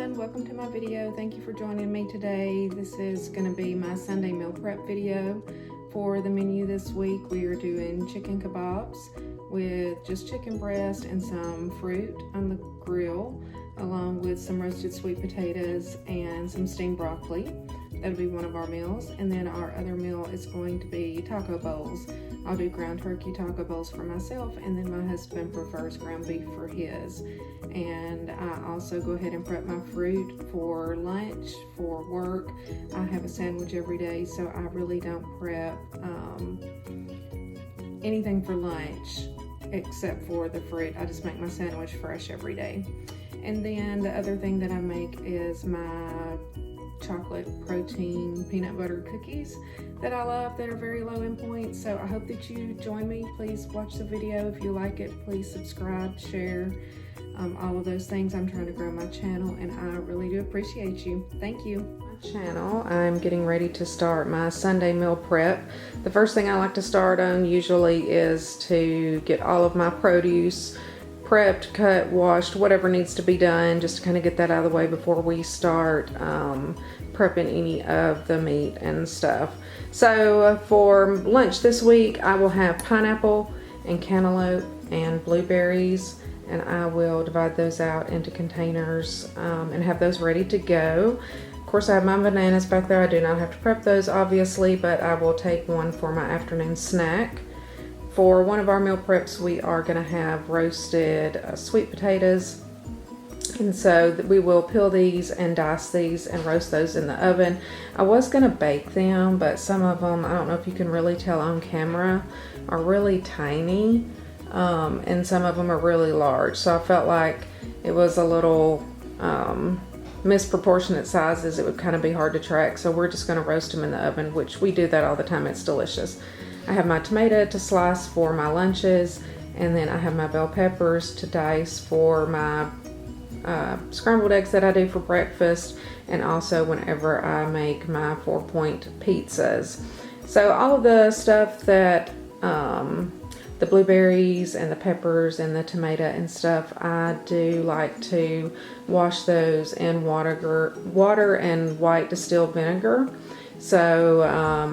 everyone, welcome to my video. Thank you for joining me today. This is going to be my Sunday meal prep video. For the menu this week, we are doing chicken kebabs with just chicken breast and some fruit on the grill, along with some roasted sweet potatoes and some steamed broccoli. That'll be one of our meals. And then our other meal is going to be taco bowls. I'll do ground turkey taco bowls for myself, and then my husband prefers ground beef for his. And I also go ahead and prep my fruit for lunch, for work. I have a sandwich every day, so I really don't prep anything for lunch except for the fruit. I just make my sandwich fresh every day. And then the other thing that I make is my chocolate protein peanut butter cookies that I love, that are very low in points. So I hope that you join me. Please watch the video. If you like it, please subscribe, share, all of those things. I'm trying to grow my channel and I really do appreciate you. Thank you. My channel, I'm getting ready to start my Sunday meal prep. The first thing I like to start on usually is to get all of my produce prepped, cut, washed, whatever needs to be done, just to kind of get that out of the way before we start prepping any of the meat and stuff. So for lunch this week, I will have pineapple and cantaloupe and blueberries, and I will divide those out into containers and have those ready to go. Of course, I have my bananas back there. I do not have to prep those, obviously, but I will take one for my afternoon snack. For one of our meal preps, we are going to have roasted sweet potatoes, and so we will peel these and dice these and roast those in the oven. I was going to bake them, but some of them, I don't know if you can really tell on camera, are really tiny, and some of them are really large, so I felt like it was a little misproportionate sizes. It would kind of be hard to track, so we're just going to roast them in the oven, which we do that all the time. It's delicious. I have my tomato to slice for my lunches, and then I have my bell peppers to dice for my scrambled eggs that I do for breakfast, and also whenever I make my 4-point pizzas. So all of the stuff that the blueberries and the peppers and the tomato and stuff, I do like to wash those in water and white distilled vinegar. So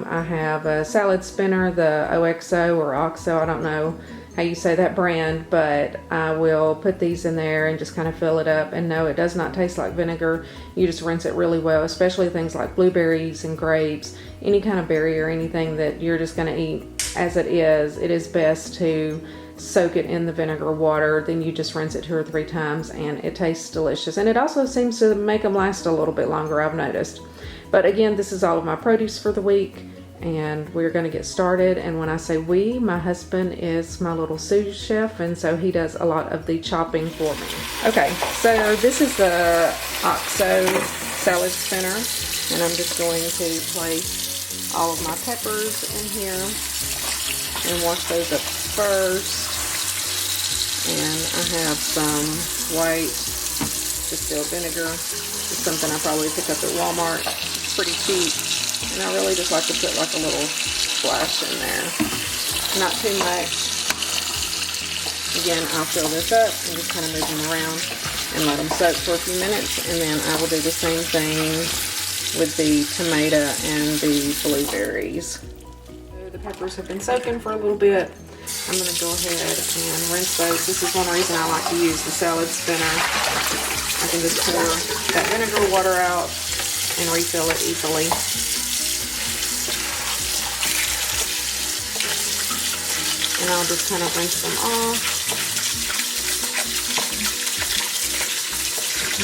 I have a salad spinner, the OXO or Oxo, I don't know how you say that brand, but I will put these in there and just kind of fill it up. And no, it does not taste like vinegar. You just rinse it really well, especially things like blueberries and grapes, any kind of berry or anything that you're just going to eat as it is best to soak it in the vinegar water. Then you just rinse it 2 or 3 times and it tastes delicious. And it also seems to make them last a little bit longer, I've noticed. But again, this is all of my produce for the week, and we're going to get started. And when I say we, my husband is my little sous chef, and so he does a lot of the chopping for me. Okay, so this is the Oxo Salad Spinner, and I'm just going to place all of my peppers in here and wash those up first. And I have some white distilled vinegar. It's something I probably pick up at Walmart. It's pretty cheap, and I really just like to put like a little splash in there. Not too much. Again, I'll fill this up and just kind of move them around and let them soak for a few minutes, and then I will do the same thing with the tomato and the blueberries. So the peppers have been soaking for a little bit. I'm going to go ahead and rinse those. This is one reason I like to use the salad spinner. I can just pour that vinegar water out and refill it easily. And I'll just kind of rinse them off.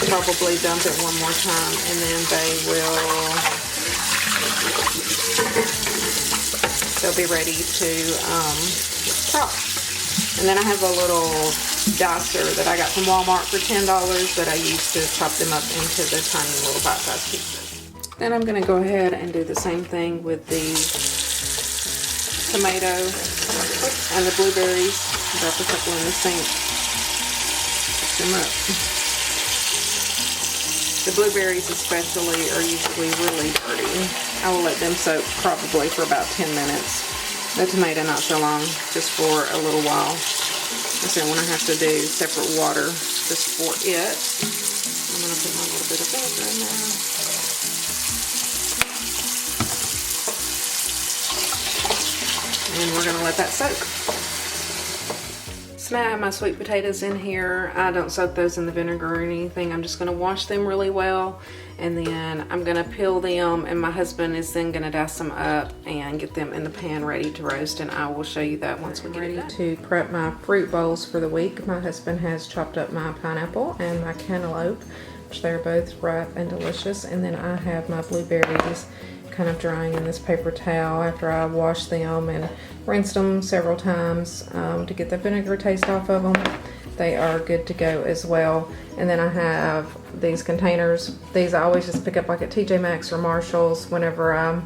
Probably dump it one more time, and then they'll be ready to chop. And then I have a little dicer that I got from Walmart for $10 that I use to chop them up into the tiny little bite-sized pieces. Then I'm going to go ahead and do the same thing with the tomato and the blueberries. Drop a couple in the sink. Pick them up. The blueberries especially are usually really dirty. I will let them soak probably for about 10 minutes. The tomato not so long, just for a little while. So when I have to do separate water just for it, I'm going to put my little bit of we're gonna let that soak. So now I have my sweet potatoes in here. I don't soak those in the vinegar or anything. I'm just gonna wash them really well, and then I'm gonna peel them, and my husband is then gonna dice them up and get them in the pan ready to roast, and I will show you that once we get ready to prep my fruit bowls for the week. My husband has chopped up my pineapple and my cantaloupe, which they're both ripe and delicious, and then I have my blueberries kind of drying in this paper towel after I washed them and rinsed them several times to get the vinegar taste off of them. They are good to go as well. And then I have these containers. These I always just pick up like at TJ Maxx or Marshall's. Whenever I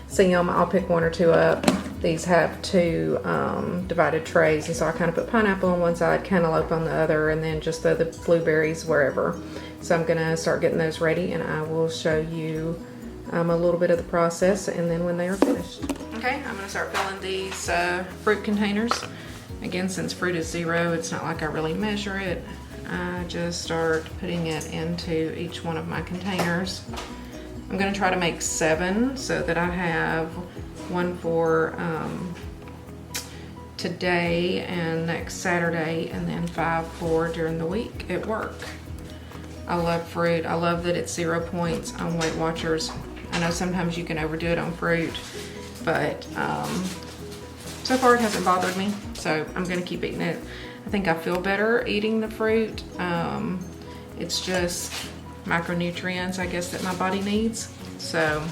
see them, I'll pick one or two up. These have two divided trays, and so I kind of put pineapple on one side, cantaloupe on the other, and then just throw the blueberries wherever. So I'm gonna start getting those ready, and I will show you a little bit of the process and then when they are finished. Okay, I'm gonna start filling these fruit containers. Again, since fruit is 0, it's not like I really measure it. I just start putting it into each one of my containers. I'm gonna try to make 7 so that I have one for today and next Saturday, and then 5 for during the week at work. I love fruit. I love that it's 0 points on Weight Watchers. I know sometimes you can overdo it on fruit, but so far it hasn't bothered me, so I'm gonna keep eating it. I think I feel better eating the fruit. It's just micronutrients, I guess, that my body needs. So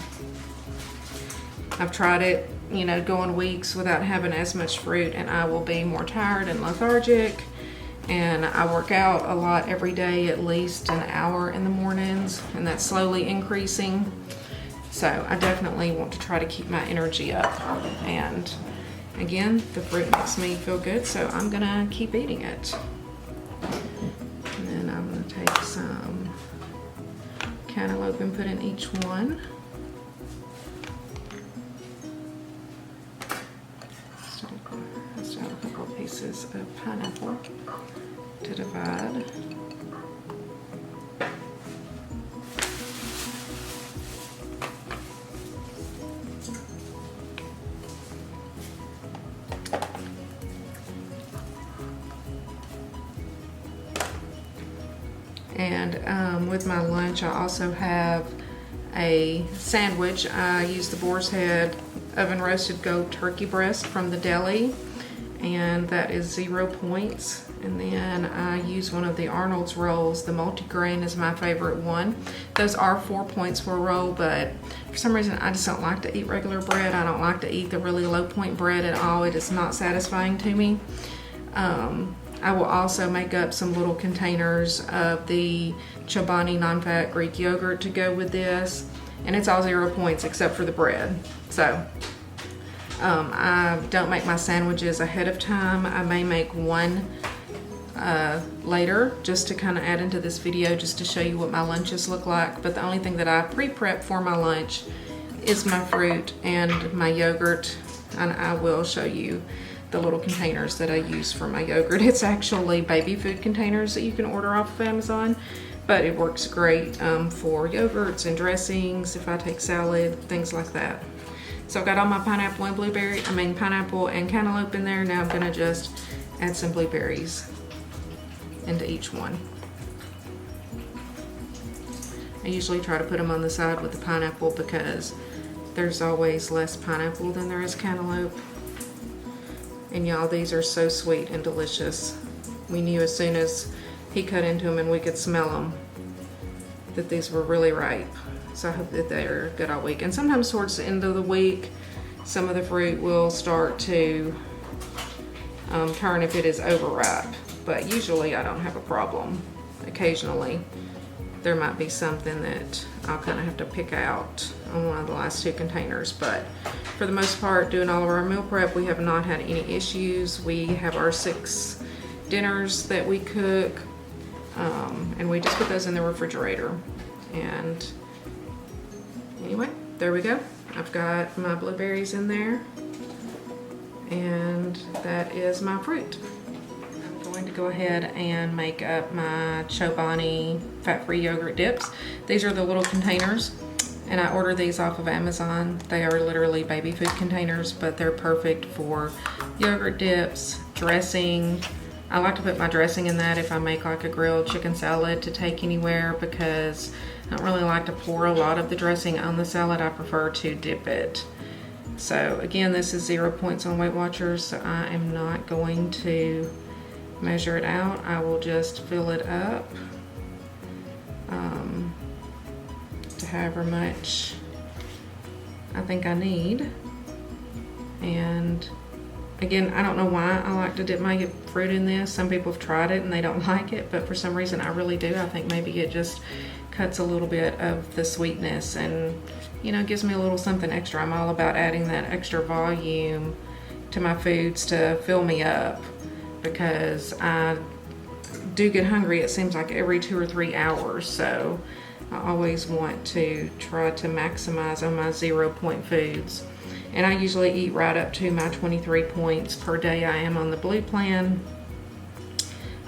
I've tried it, you know, going weeks without having as much fruit, and I will be more tired and lethargic. And I work out a lot every day, at least an hour in the mornings, and that's slowly increasing. So I definitely want to try to keep my energy up. And again, the fruit makes me feel good, so I'm gonna keep eating it. And then I'm gonna take some cantaloupe and put in each one. I still have a couple of pieces of pineapple to divide. And with my lunch, I also have a sandwich. I use the Boar's Head oven roasted goat turkey breast from the deli, and that is 0 points. And then I use one of the Arnold's rolls. The multigrain is my favorite one. Those are 4 points for a roll, but for some reason I just don't like to eat regular bread. I don't like to eat the really low point bread at all. It is not satisfying to me. I will also make up some little containers of the Chobani non-fat Greek yogurt to go with this, and it's all 0 points except for the bread. So I don't make my sandwiches ahead of time. I may make one later just to kind of add into this video, just to show you what my lunches look like. But the only thing that I pre-prep for my lunch is my fruit and my yogurt, and I will show you the little containers that I use for my yogurt. It's actually baby food containers that you can order off of Amazon, but it works great for yogurts and dressings, if I take salad, things like that. So I've got all my pineapple and pineapple and cantaloupe in there. Now I'm gonna just add some blueberries into each one. I usually try to put them on the side with the pineapple because there's always less pineapple than there is cantaloupe. And y'all, these are so sweet and delicious. We knew as soon as he cut into them and we could smell them that these were really ripe. So I hope that they're good all week. And sometimes towards the end of the week, some of the fruit will start to turn if it is overripe. But usually I don't have a problem. Occasionally there might be something that I'll kind of have to pick out on one of the last 2 containers. But for the most part, doing all of our meal prep, we have not had any issues. We have our 6 dinners that we cook, and we just put those in the refrigerator. And anyway, there we go. I've got my blueberries in there, and that is my fruit. I'm going to go ahead and make up my Chobani fat-free yogurt dips. These are the little containers. And I ordered these off of Amazon. They are literally baby food containers, but they're perfect for yogurt dips, dressing. I like to put my dressing in that if I make like a grilled chicken salad to take anywhere, because I don't really like to pour a lot of the dressing on the salad. I prefer to dip it. So again, this is 0 points on Weight Watchers, so I am not going to measure it out. I will just fill it up to however much I think I need. And again, I don't know why I like to dip my fruit in this. Some people have tried it and they don't like it, but for some reason I really do. I think maybe it just cuts a little bit of the sweetness and, you know, gives me a little something extra. I'm all about adding that extra volume to my foods to fill me up, because I do get hungry, it seems like every 2 or 3 hours. So I always want to try to maximize on my 0 point foods. And I usually eat right up to my 23 points per day I am on the blue plan.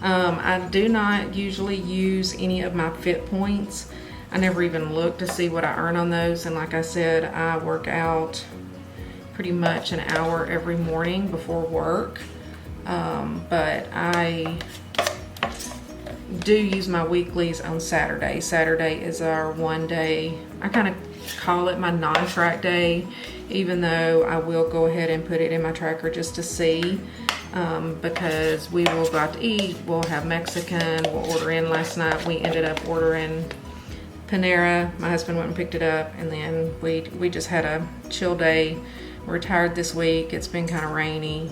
I do not usually use any of my fit points. I never even look to see what I earn on those. And like I said, I work out pretty much an hour every morning before work. But I do use my weeklies on Saturday. Saturday is our one day, I kind of call it my non-track day, even though I will go ahead and put it in my tracker just to see, because we will go out to eat, we'll have Mexican, we'll order in. Last night we ended up ordering Panera. My husband went and picked it up, and then we just had a chill day. We're tired this week, it's been kind of rainy,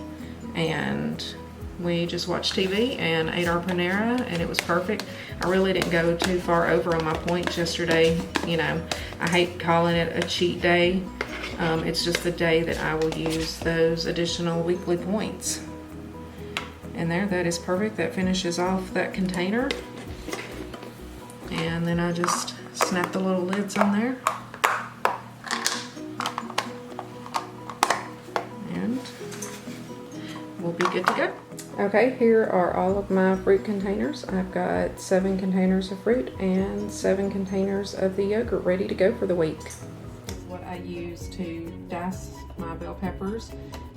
and we just watched TV and ate our Panera, and it was perfect. I really didn't go too far over on my points yesterday. You know, I hate calling it a cheat day. It's just the day that I will use those additional weekly points. And there, that is perfect. That finishes off that container. And then I just snap the little lids on there. And we'll be good to go. Okay, here are all of my fruit containers. I've got 7 containers of fruit and 7 containers of the yogurt ready to go for the week. This is what I use to dice my bell peppers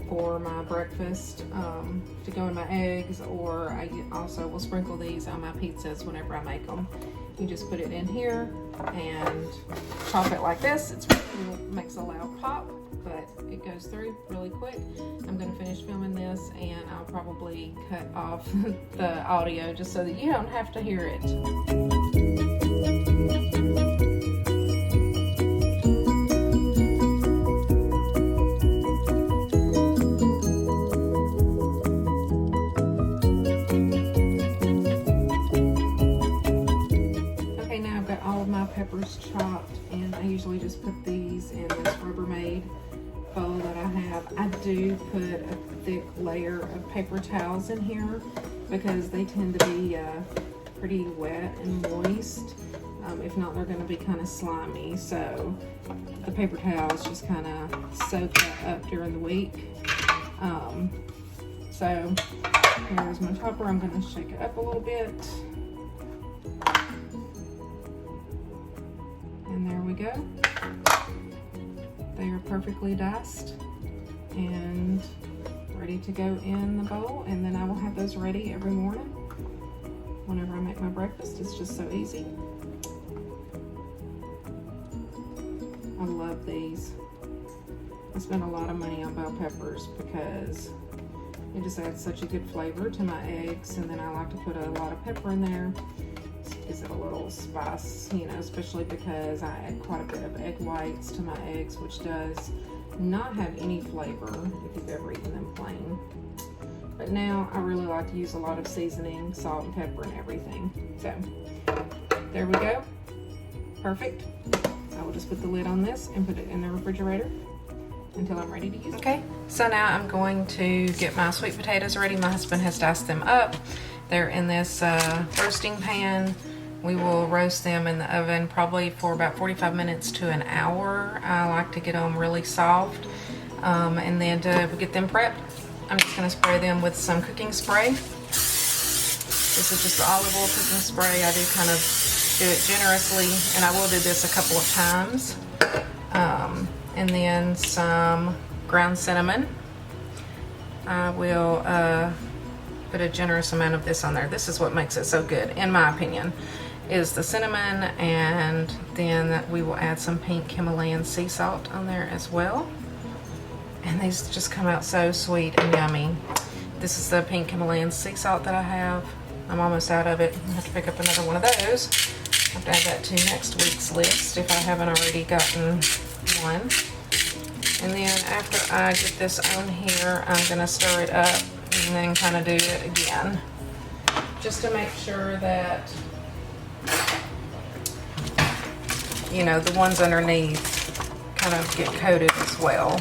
for my breakfast, to go in my eggs, or I also will sprinkle these on my pizzas whenever I make them. You just put it in here and chop it like this. It makes a loud pop, but it goes through really quick. I'm going to finish filming this, and I'll probably cut off the audio just so that you don't have to hear it. Peppers chopped, and I usually just put these in this Rubbermaid bowl that I have. I do put a thick layer of paper towels in here because they tend to be pretty wet and moist. If not, they're going to be kind of slimy. So the paper towels just kind of soak that up during the week. So here's my chopper. I'm going to shake it up a little bit. And there we go. They are perfectly diced and ready to go in the bowl, and then I will have those ready every morning whenever I make my breakfast. It's just so easy. I love these. I spend a lot of money on bell peppers because it just adds such a good flavor to my eggs, and then I like to put a lot of pepper in there. Gives it a little spice, you know, especially because I add quite a bit of egg whites to my eggs, which does not have any flavor if you've ever eaten them plain. But now I really like to use a lot of seasoning, salt and pepper and everything. So there we go. Perfect. I will just put the lid on this and put it in the refrigerator until I'm ready to use it. Okay, so now I'm going to get my sweet potatoes ready. My husband has diced them up. They're in this roasting pan. We will roast them in the oven probably for about 45 minutes to an hour. I like to get them really soft. And then to get them prepped, I'm just gonna spray them with some cooking spray. This is just the olive oil cooking spray. I do kind of do it generously, and I will do this a couple of times. And then some ground cinnamon. I will put a generous amount of this on there. This is what makes it so good, in my opinion, is the cinnamon, and then we will add some pink Himalayan sea salt on there as well. And these just come out so sweet and yummy. This is the pink Himalayan sea salt that I have. I'm almost out of it. I have to pick up another one of those. I have to add that to next week's list if I haven't already gotten one. And then after I get this on here, I'm gonna stir it up and then kind of do it again, just to make sure that, you know, the ones underneath kind of get coated as well.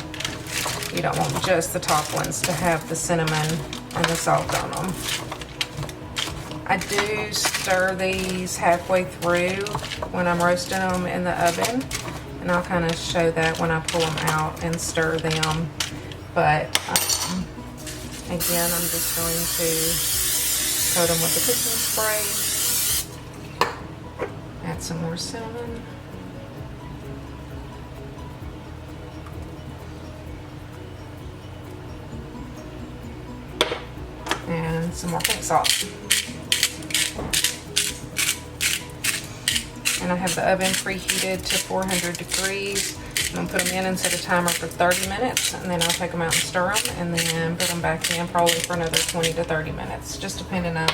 You don't want just the top ones to have the cinnamon and the salt on them. I do stir these halfway through when I'm roasting them in the oven, and I'll kind of show that when I pull them out and stir them. But again, I'm just going to coat them with the cooking spray. Add some more cinnamon. And some more pink salt. And I have the oven preheated to 400 degrees. I'm gonna put them in and set a timer for 30 minutes, and then I'll take them out and stir them, and then put them back in probably for another 20 to 30 minutes, just depending on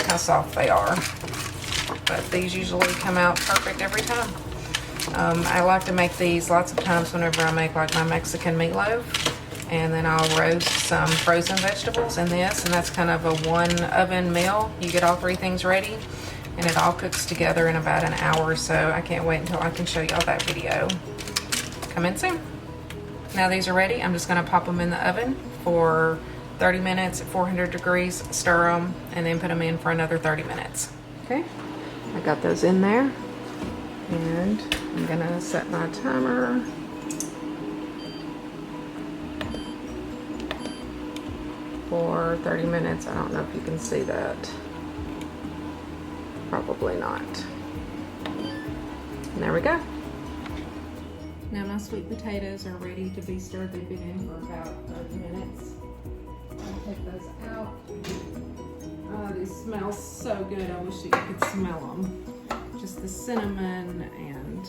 how soft they are. But these usually come out perfect every time. I like to make these lots of times whenever I make like my Mexican meatloaf, and then I'll roast some frozen vegetables in this, and that's kind of a one oven meal. You get all three things ready, and it all cooks together in about an hour, so I can't wait until I can show y'all that video. Come in soon. Now these are ready. I'm just gonna pop them in the oven for 30 minutes at 400 degrees, stir them, and then put them in for another 30 minutes. Okay, I got those in there, and I'm gonna set my timer. For 30 minutes. I don't know if you can see that. Probably not. And there we go. Now my sweet potatoes are ready to be stirred. They've been in for about 30 minutes. I'll take those out. Oh, these smell so good. I wish that you could smell them. Just the cinnamon and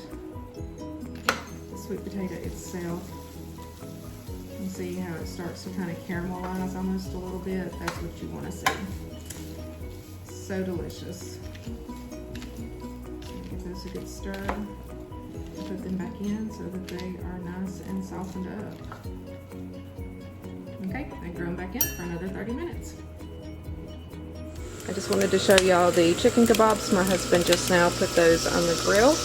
the sweet potato itself. You see how it starts to kind of caramelize almost a little bit. That's what you want to see. So delicious. Give those a good stir. Put them back in so that they are nice and softened up. Okay, I throw them back in for another 30 minutes. I just wanted to show y'all the chicken kebabs. My husband just now put those on the grill.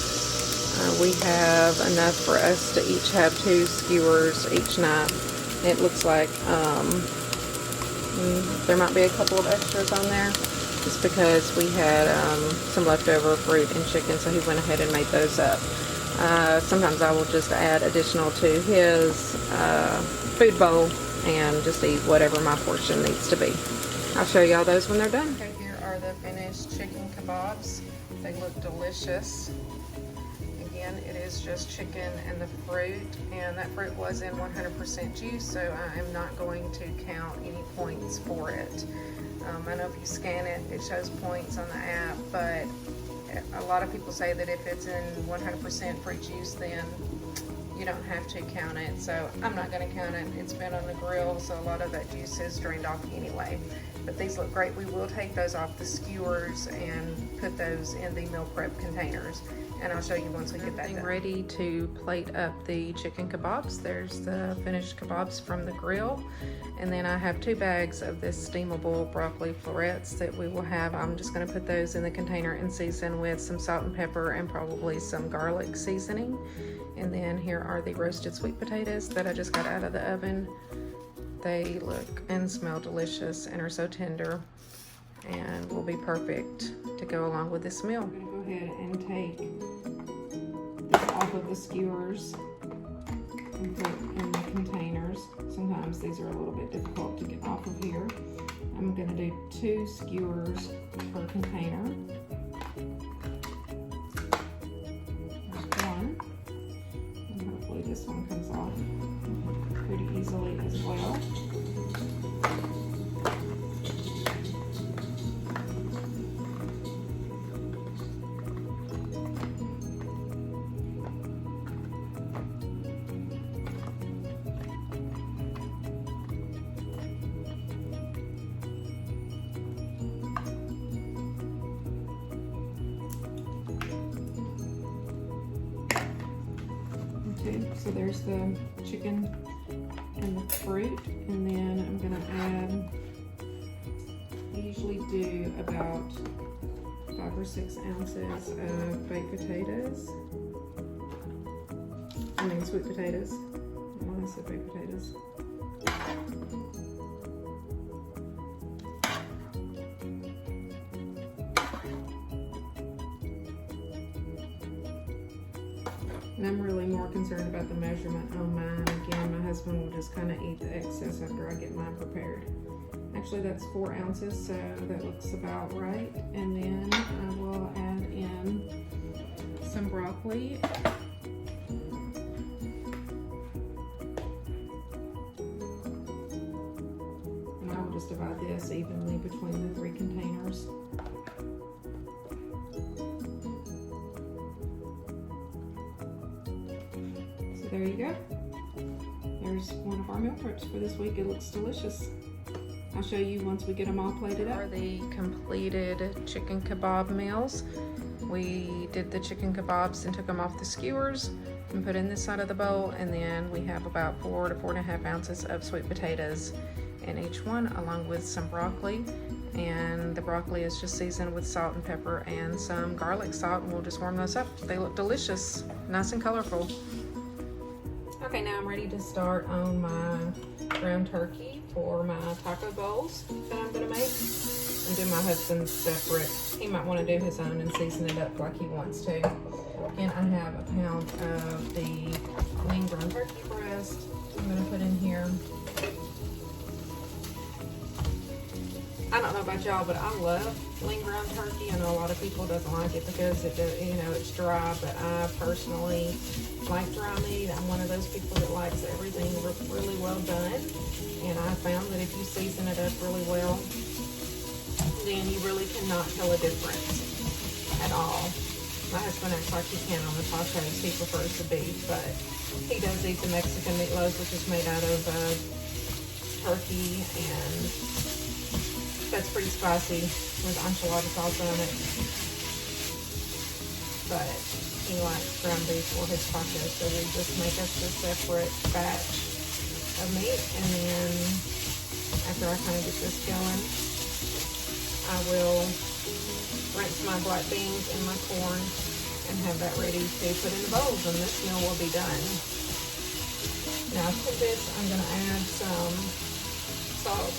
We have enough for us to each have 2 skewers each night. It looks like there might be a couple of extras on there just because we had some leftover fruit and chicken, so he went ahead and made those up. Sometimes I will just add additional to his food bowl and just eat whatever my portion needs to be. I'll show y'all those when they're done. Okay, here are the finished chicken kebabs. They look delicious. Again, it is just chicken and the fruit, and that fruit was in 100% juice, so I am not going to count any points for it. I know if you scan it, it shows points on the app, but a lot of people say that if it's in 100% fruit juice, then you don't have to count it, so I'm not going to count it. It's been on the grill, so a lot of that juice is drained off anyway. But these look great. We will take those off the skewers and put those in the meal prep containers, and I'll show you once we get that done. Ready to plate up the chicken kebabs. There's the finished kebabs from the grill, and then I have 2 bags of this steamable broccoli florets that we will have. I'm just going to put those in the container and season with some salt and pepper and probably some garlic seasoning. And then here are the roasted sweet potatoes that I just got out of the oven. They look and smell delicious and are so tender and will be perfect to go along with this meal. I'm going to go ahead and take this off of the skewers and put in the containers. Sometimes these are a little bit difficult to get off of here. I'm going to do 2 skewers per container. There's 1. too. So there's the chicken and the fruit, and then I'm gonna add, I usually do about 5 or 6 ounces of baked potatoes. I mean sweet potatoes. Well, I said baked potatoes. And I'm really more concerned about the measurement on mine. Again, my husband will just kind of eat the excess after I get mine prepared. Actually, that's 4 ounces, so that looks about right. And then I will add in some broccoli. And I will just divide this evenly between the 3 containers. There you go. There's one of our meal preps for this week. It looks delicious. I'll show you once we get them all plated up. For the completed chicken kebab meals, we did the chicken kebabs and took them off the skewers and put in this side of the bowl, and then we have about 4 to 4.5 ounces of sweet potatoes in each one, along with some broccoli. And the broccoli is just seasoned with salt and pepper and some garlic salt, and we'll just warm those up. They look delicious, nice and colorful. Okay, now I'm ready to start on my ground turkey for my taco bowls that I'm gonna make. And do my husband's separate. He might wanna do his own and season it up like he wants to. And I have a pound of the lean ground turkey breast I'm gonna put in here. I don't know about y'all, but I love lean ground turkey. I know a lot of people doesn't like it because it's dry, but I personally like dry meat. I'm one of those people that likes everything really well done, and I found that if you season it up really well, then you really cannot tell a difference at all. My husband acts like he can on the tacos. He prefers the beef, but he does eat the Mexican meatloaf, which is made out of turkey, and that's pretty spicy with enchilada sauce on it. But he likes ground beef for his tacos, so we just make us a separate batch of meat, and then after I kind of get this going, I will rinse my black beans and my corn and have that ready to put in the bowls, and this meal will be done. Now to this, I'm going to add some salt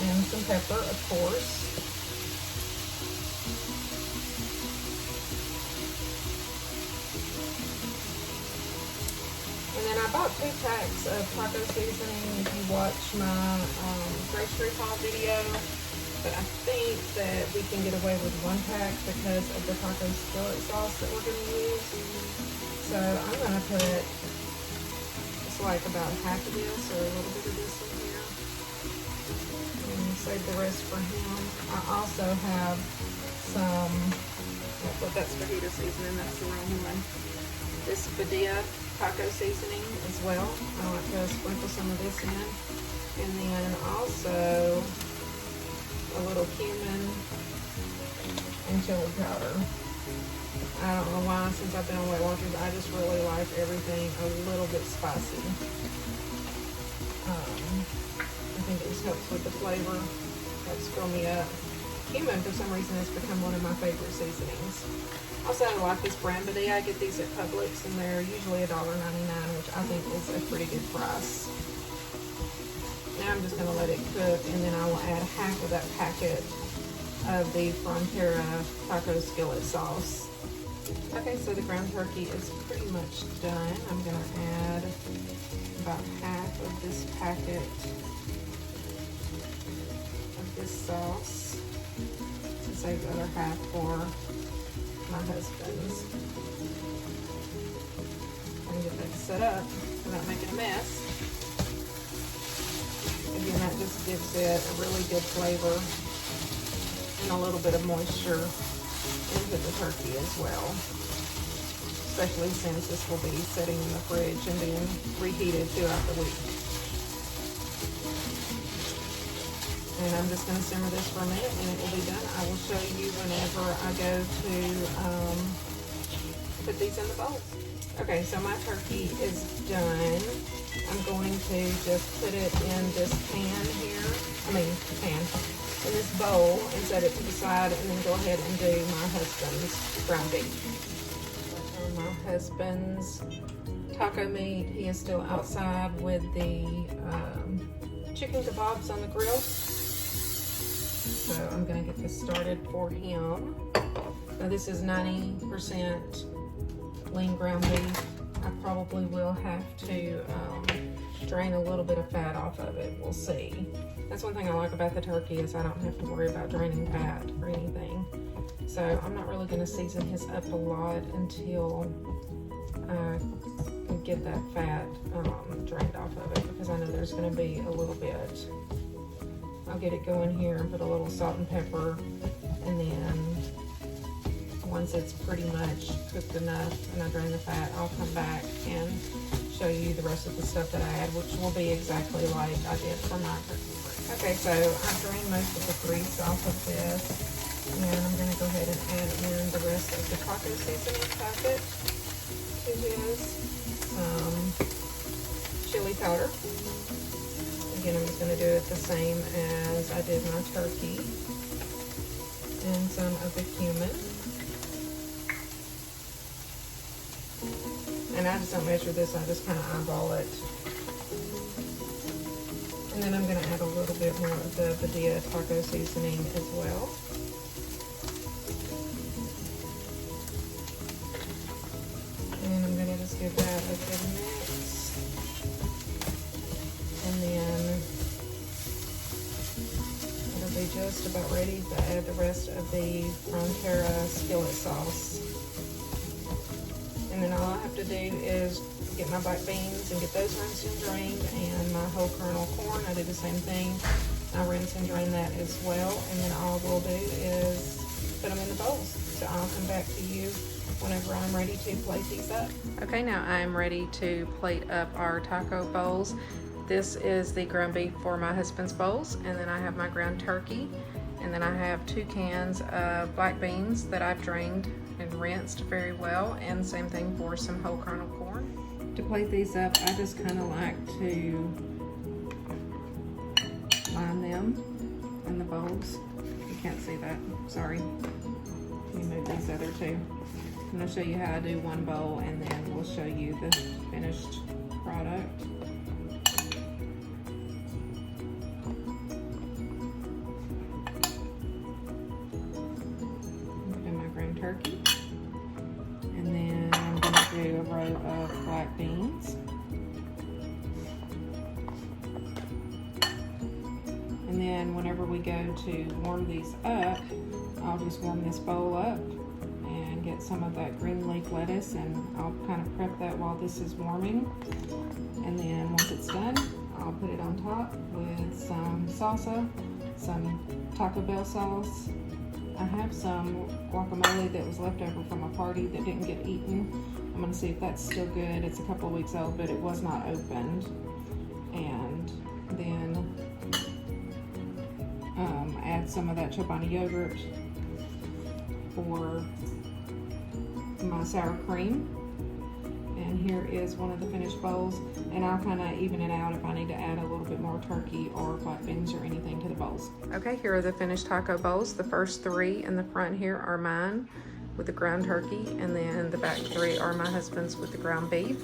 and some pepper, of course. And then I bought 2 packs of taco seasoning if you watch my grocery haul video, but I think that we can get away with 1 pack because of the taco skillet sauce that we're going to use. So I'm going to put just like about half of this or a little bit of this in here. And save the rest for him. I also have some, well, that's fajita seasoning, that's the wrong one. This Badia taco seasoning as well. I like to sprinkle some of this in. And then also a little cumin and chili powder. I don't know why, since I've been on Weight Watchers, I just really like everything a little bit spicy. I think it just helps with the flavor, helps fill me up. Cumin, for some reason, has become one of my favorite seasonings. Also, I like this brand Badia. I get these at Publix, and they're usually $1.99, which I think is a pretty good price. Now I'm just going to let it cook, and then I will add half of that packet of the Frontera taco skillet sauce. Okay, so the ground turkey is pretty much done. I'm going to add about half of this packet of this sauce to save the other half for my husband's. I'm going to get that set up without making a mess. Again, that just gives it a really good flavor and a little bit of moisture into the turkey as well, especially since this will be sitting in the fridge and being reheated throughout the week. And I'm just going to simmer this for a minute and it will be done. I will show you whenever I go to put these in the bowls. Okay, so my turkey is done. I'm going to just put it in this pan here, in this bowl, and set it to the side, and then go ahead and do my husband's ground beef. My husband's taco meat, he is still outside with the chicken kebabs on the grill. So I'm gonna get this started for him. Now this is 90% lean ground beef. I probably will have to drain a little bit of fat off of it. We'll see. That's one thing I like about the turkey is I don't have to worry about draining fat or anything. So I'm not really gonna season his up a lot until I can get that fat drained off of it, because I know there's gonna be a little bit. I'll get it going here and put a little salt and pepper, and then once it's pretty much cooked enough and I drain the fat, I'll come back and show you the rest of the stuff that I add, which will be exactly like I did for my turkey. Okay, so I've drained most of the grease off of this, and I'm gonna go ahead and add in the rest of the taco seasoning packet to his chili powder. Again, I'm just gonna do it the same as I did my turkey, and some of the cumin. And I just don't measure this, I just kind of eyeball it. And then I'm going to add a little bit more of the Badia taco seasoning as well. And I'm going to just give that a good mix. And then it'll be just about ready to add the rest of the Frontera skillet sauce. And then all I have to do is get my black beans and get those rinsed and drained, and my whole kernel corn, I do the same thing. I rinse and drain that as well, and then all we'll do is put them in the bowls. So I'll come back to you whenever I'm ready to plate these up. Okay, now I'm ready to plate up our taco bowls. This is the ground beef for my husband's bowls, and then I have my ground turkey, and then I have 2 cans of black beans that I've drained and rinsed very well, and same thing for some whole kernel corn. To plate these up, I just kind of like to line them in the bowls. You can't see that, sorry. Let me move these other 2. I'm going to show you how I do one bowl, and then we'll show you the finished product. Turkey, and then I'm going to do a row of black beans, and then whenever we go to warm these up, I'll just warm this bowl up and get some of that green leaf lettuce, and I'll kind of prep that while this is warming, and then once it's done, I'll put it on top with some salsa, some Taco Bell sauce. I have some guacamole that was left over from a party that didn't get eaten. I'm going to see if that's still good. It's a couple of weeks old, but it was not opened. And then add some of that Chobani yogurt for my sour cream. And here is one of the finished bowls, and I'll kind of even it out if I need to add a little bit more turkey or black beans or anything to the bowls. Okay, here are the finished taco bowls. The first 3 in the front here are mine with the ground turkey, and then the back 3 are my husband's with the ground beef.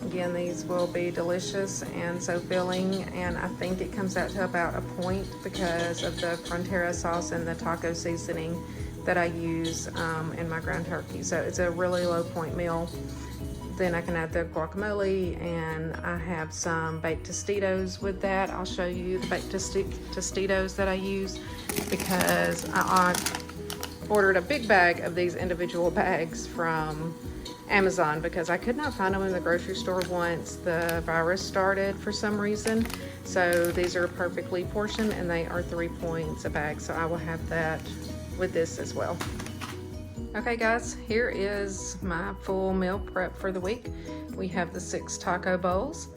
Again, these will be delicious and so filling, and I think it comes out to about a point because of the Frontera sauce and the taco seasoning that I use in my ground turkey. So it's a really low point meal. Then I can add the guacamole, and I have some baked Tostitos with that. I'll show you the baked Tostitos that I use, because I ordered a big bag of these individual bags from Amazon because I could not find them in the grocery store once the virus started for some reason. So these are perfectly portioned, and they are 3 points a bag. So I will have that with this as well. Okay guys, here is my full meal prep for the week. We have the 6 taco bowls,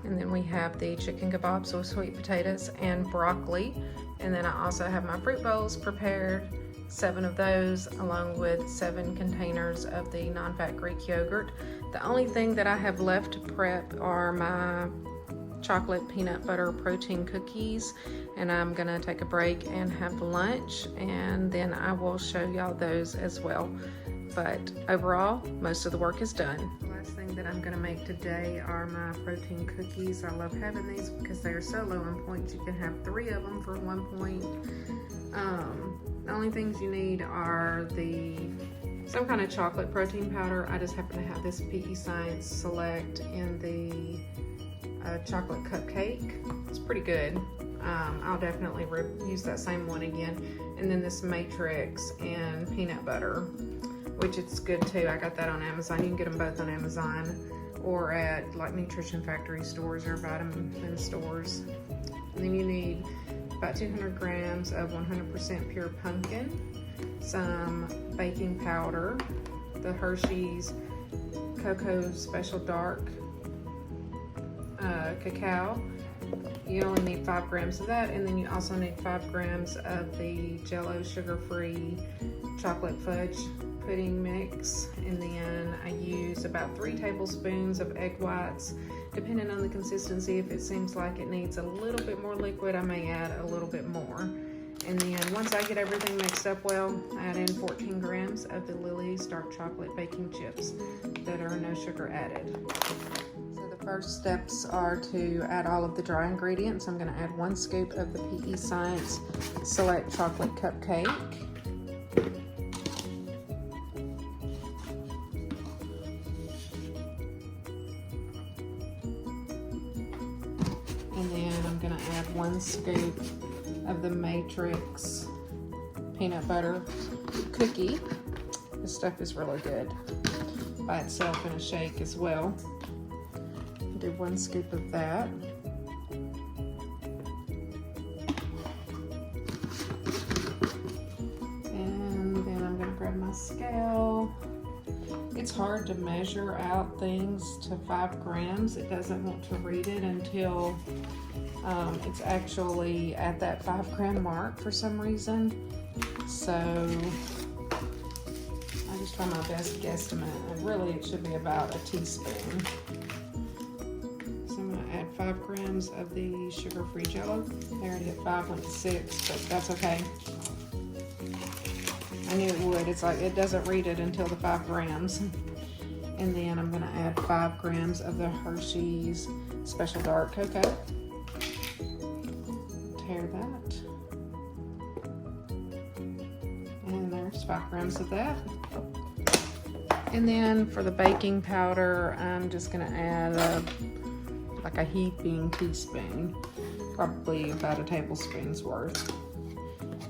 and then we have the chicken kebabs with sweet potatoes and broccoli. And then I also have my fruit bowls prepared, 7 of those, along with 7 containers of the non-fat Greek yogurt. The only thing that I have left to prep are my chocolate peanut butter protein cookies, and I'm gonna take a break and have lunch, and then I will show y'all those as well. But overall, most of the work is done. The last thing that I'm gonna make today are my protein cookies. I love having these because they are so low in points. You can have 3 of them for 1 point. The only things you need are some kind of chocolate protein powder. I just happen to have this PE Science Select in the chocolate cupcake. It's pretty good. I'll definitely use that same one again. And then this matrix and peanut butter, which it's good too. I got that on Amazon. You can get them both on Amazon or at like Nutrition Factory stores or vitamin stores. And then you need about 200 grams of 100% pure pumpkin, some baking powder, the Hershey's Cocoa Special Dark cacao. You only need 5 grams of that, and then you also need 5 grams of the Jell-O sugar-free chocolate fudge pudding mix. And then I use about 3 tablespoons of egg whites. Depending on the consistency, if it seems like it needs a little bit more liquid, I may add a little bit more. And then once I get everything mixed up well, I add in 14 grams of the Lily's dark chocolate baking chips that are no sugar added. So the first steps are to add all of the dry ingredients. I'm going to add 1 scoop of the PE Science Select Chocolate Cupcake. And then I'm going to add 1 scoop of the Matrix peanut butter cookie. This stuff is really good by itself in a shake as well. Do 1 scoop of that. And then I'm going to grab my scale. It's hard to measure out things to 5 grams. It doesn't want to read it until it's actually at that 5 gram mark for some reason. So I just try my best guesstimate. And really, it should be about a teaspoon. So I'm going to add 5 grams of the sugar-free Jell-O. I already hit 5, went to 6, but that's okay. I knew it would. It's like it doesn't read it until the 5 grams. And then I'm going to add 5 grams of the Hershey's Special Dark Cocoa. Tear that. And there's 5 grams of that. And then for the baking powder, I'm just going to add like a heaping teaspoon, probably about a tablespoon's worth.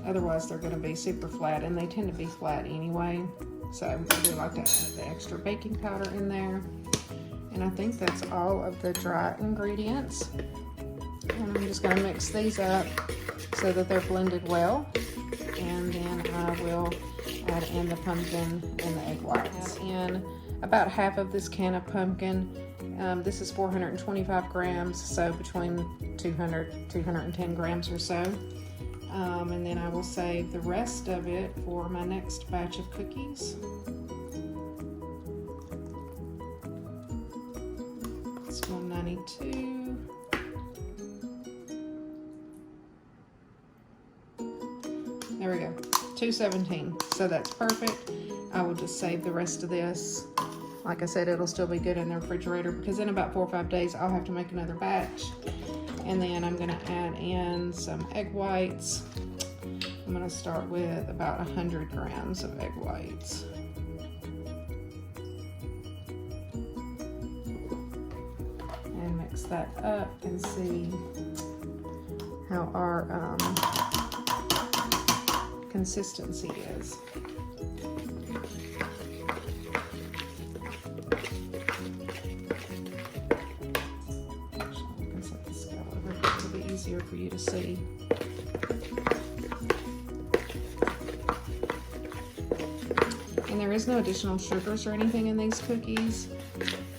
Otherwise, they're going to be super flat, and they tend to be flat anyway. So I do like to add the extra baking powder in there. And I think that's all of the dry ingredients. And I'm just going to mix these up so that they're blended well. And then I will add in the pumpkin and the egg whites. Add in about half of this can of pumpkin. This is 425 grams, so between 210 grams or so. And then I will save the rest of it for my next batch of cookies. It's 192. There we go, 217. So that's perfect. I will just save the rest of this. Like I said, it'll still be good in the refrigerator because in about 4 or 5 days I'll have to make another batch. And then I'm going to add in some egg whites. I'm going to start with about 100 grams of egg whites. And mix that up and see how our consistency is. Easier for you to see. And there is no additional sugars or anything in these cookies.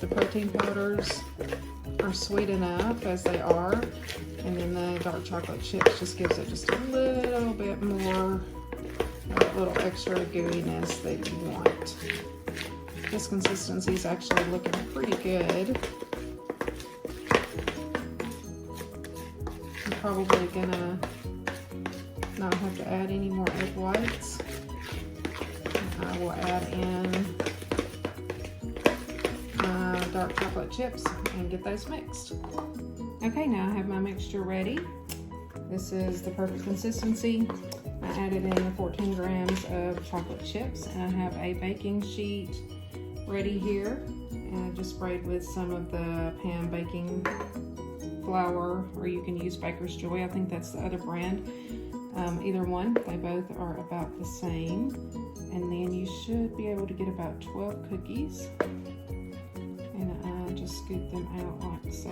The protein powders are sweet enough as they are, and then the dark chocolate chips just gives it just a little bit more that little extra gooiness that you want. This consistency is actually looking pretty good. I'm probably gonna not have to add any more egg whites. I will add in my dark chocolate chips and get those mixed. Okay, now I have my mixture ready. This is the perfect consistency. I added in the 14 grams of chocolate chips, and I have a baking sheet ready here. And I just sprayed with some of the pan baking flour, or you can use Baker's Joy. I think that's the other brand. Either one, they both are about the same. And then you should be able to get about 12 cookies. And I just scoop them out like so.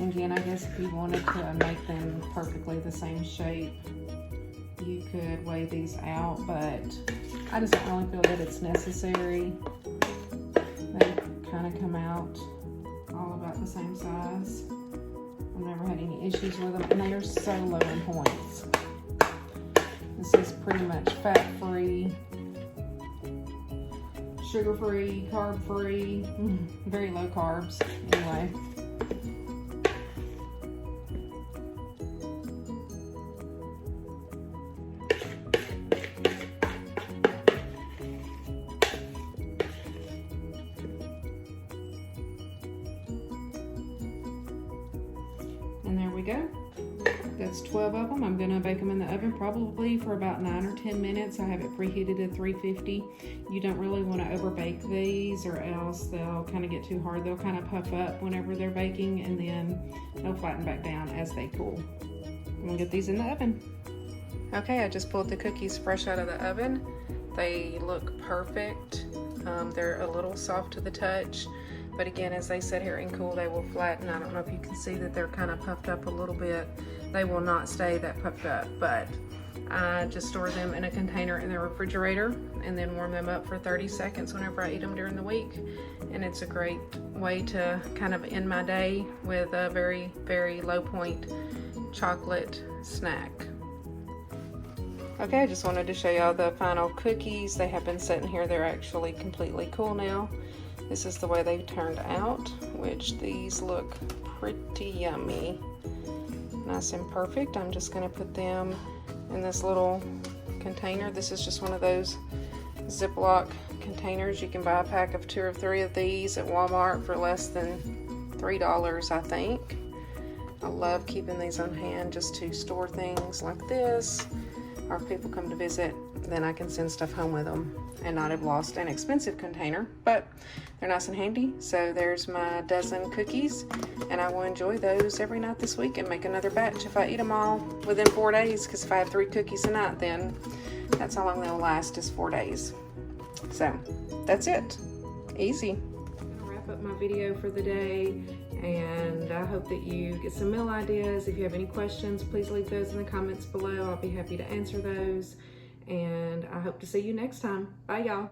Again, I guess if you wanted to make them perfectly the same shape, you could weigh these out, but I just don't really feel that it's necessary. They kind of come out all about the same size. I've never had any issues with them, and they are so low in points. This is pretty much fat-free, sugar-free, carb-free, very low carbs anyway. And there we go. That's 12 of them. I'm gonna bake them in the oven probably for about 9 or 10 minutes. I have it preheated at 350. You don't really want to over bake these, or else they'll kind of get too hard. They'll kind of puff up whenever they're baking, and then they'll flatten back down as they cool. I'm gonna get these in the oven. Okay, I just pulled the cookies fresh out of the oven. They look perfect. They're a little soft to the touch. But again, as they sit here and cool, they will flatten. I don't know if you can see that they're kind of puffed up a little bit. They will not stay that puffed up, but I just store them in a container in the refrigerator and then warm them up for 30 seconds whenever I eat them during the week. And it's a great way to kind of end my day with a very, very low point chocolate snack. Okay, I just wanted to show y'all the final cookies. They have been sitting here. They're actually completely cool now. This is the way they turned out, which these look pretty yummy. Nice and perfect. I'm just gonna put them in this little container. This is just one of those Ziploc containers. You can buy a pack of 2 or 3 of these at Walmart for less than $3, I think. I love keeping these on hand just to store things like this, or if people come to visit, then I can send stuff home with them and not have lost an expensive container, but they're nice and handy. So there's my dozen cookies, and I will enjoy those every night this week and make another batch if I eat them all within 4 days, because if I have 3 cookies a night, then that's how long they'll last, is 4 days. So that's it. Easy. I'm gonna wrap up my video for the day, and I hope that you get some meal ideas. If you have any questions, please leave those in the comments below. I'll be happy to answer those, and I hope to see you next time. Bye, y'all.